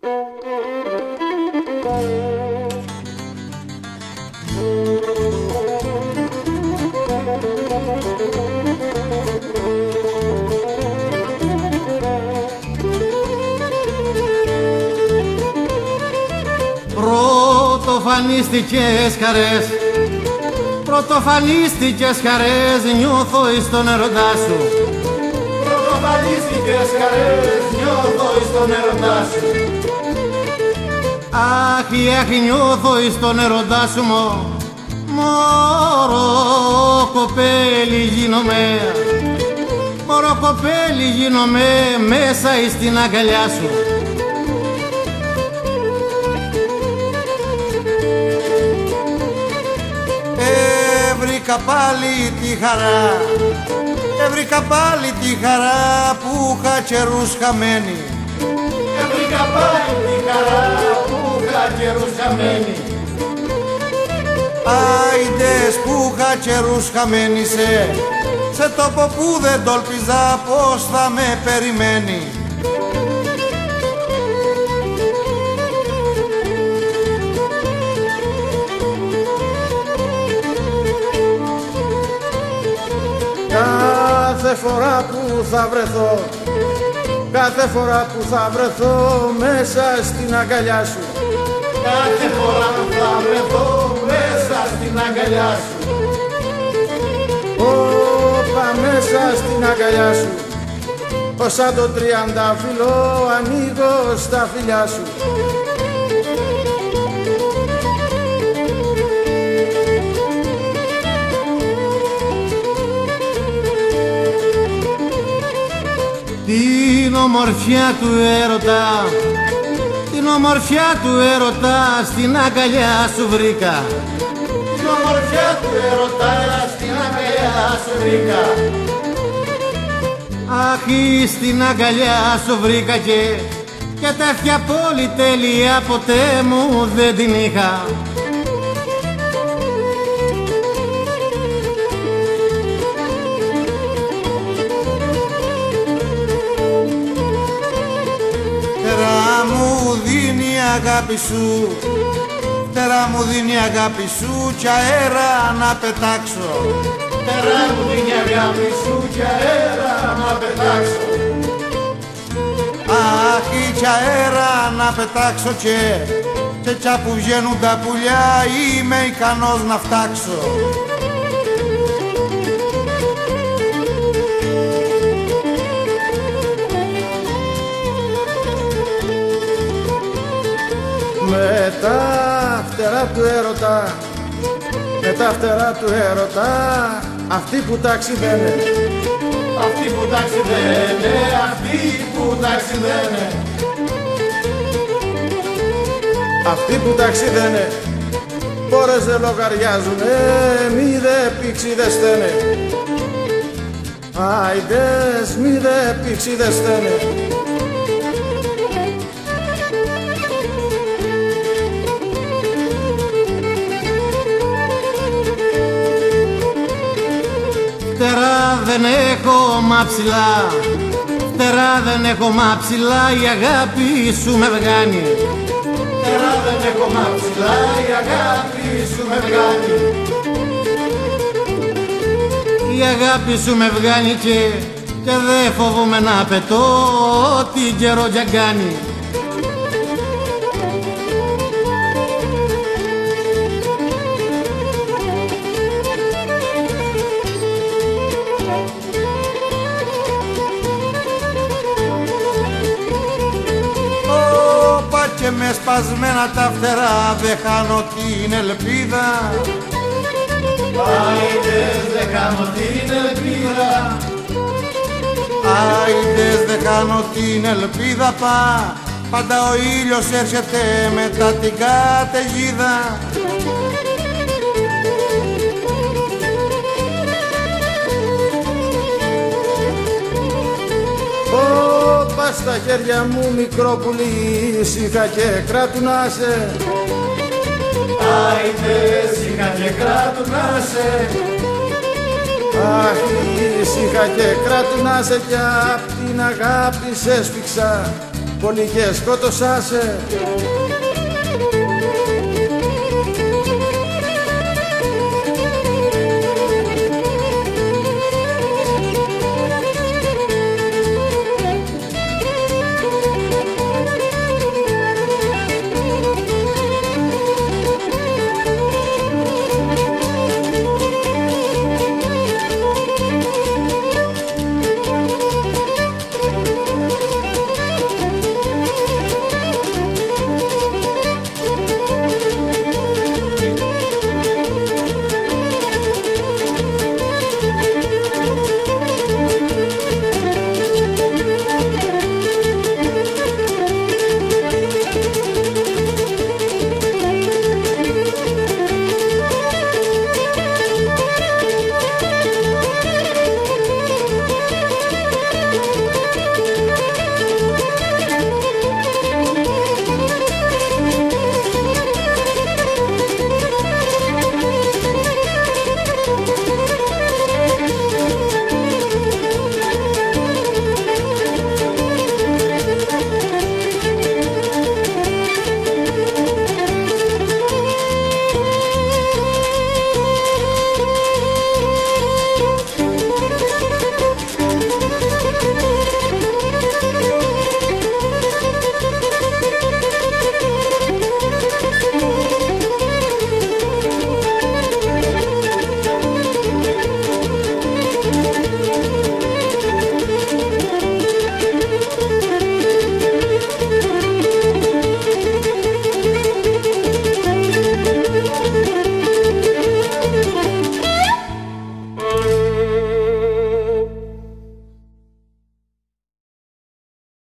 Πρωτοφανίστηκες χαρές, πρωτοφανίστηκες χαρές, νιώθω εις τον ερωτά σου. Πρωτοφανίστηκες χαρές, νιώθω εις τον ερωτά σου. Αχ, νιώθω εις τον ερωτά σου, μωρό κοπέλι γίνομαι, μωρό κοπέλι γίνομαι μέσα εις την αγκαλιά σου. Έβρικα πάλι τη χαρά, έβρικα πάλι τη χαρά που είχα καιρούς χαμένη. Έβρικα πάλι τη χαρά που είχα καιρούς χαμένη. Άιντες που είχα καιρούς χαμένη σε τόπο που δεν τόλπιζα πως θα με περιμένει. Κάθε φορά που θα βρεθώ, κάθε φορά που θα βρεθώ μέσα στην αγκαλιά σου, κάθε φορά που θα βρεθώ μέσα στην αγκαλιά σου, όπα μέσα στην αγκαλιά σου, ως σαν το τριαντάφυλλο ανοίγω στα φιλιά σου. Την ομορφιά του έρωτα, την ομορφιά του έρωτα στην αγκαλιά σου βρήκα. Την ομορφιά του έρωτα στην αγκαλιά σου βρήκα. Αχ, στην αγκαλιά σου βρήκα και τέτοια πολυτέλεια ποτέ μου δεν την είχα. Αγάπη σου, φτερά μου δίνει αγάπη σου κι αέρα να πετάξω. Φτερά μου δίνει αγάπη σου κι αέρα να πετάξω. Αχ, κι αέρα να πετάξω και τσα που βγαίνουν τα πουλιά είμαι ικανός να φτάξω. Με τα φτερά του έρωτα, με τα φτερά του έρωτα, αυτοί που ταξιδένε, αυτοί που ταξιδένε, αυτοί που ταξιδένε, αυτοί που ταξιδένε, πόρες δεν λογαριάζουνε, μη δε πήξιδες στένε. Άιντες μη δε πήξιδες στένε. Φτερά δεν έχω μα ψηλά, φτερά δεν έχω μα ψηλά, η αγάπη σου με βγάνει. Φτερά δεν έχω μα ψηλά, η αγάπη σου με βγάνει. Η αγάπη σου με βγάνει και δεν φοβούμαι να πετώ ό,τι καιρό κι αν κάνει. Και με σπασμένα τα φτερά δεν χάνω την ελπίδα. Άιντες δεν χάνω την ελπίδα. Άιντες δεν χάνω την ελπίδα. Πάντα ο ήλιος έρχεται μετά την καταιγίδα. Στα χέρια μου μικρό πουλί, ήσυχα και κράτουνάσαι. Άιντες ήσυχα και κράτουνάσαι. Αχ, ήσυχα και κράτουνάσαι κι απ' την αγάπη σε σφίξα πολύ και σκότωσά σε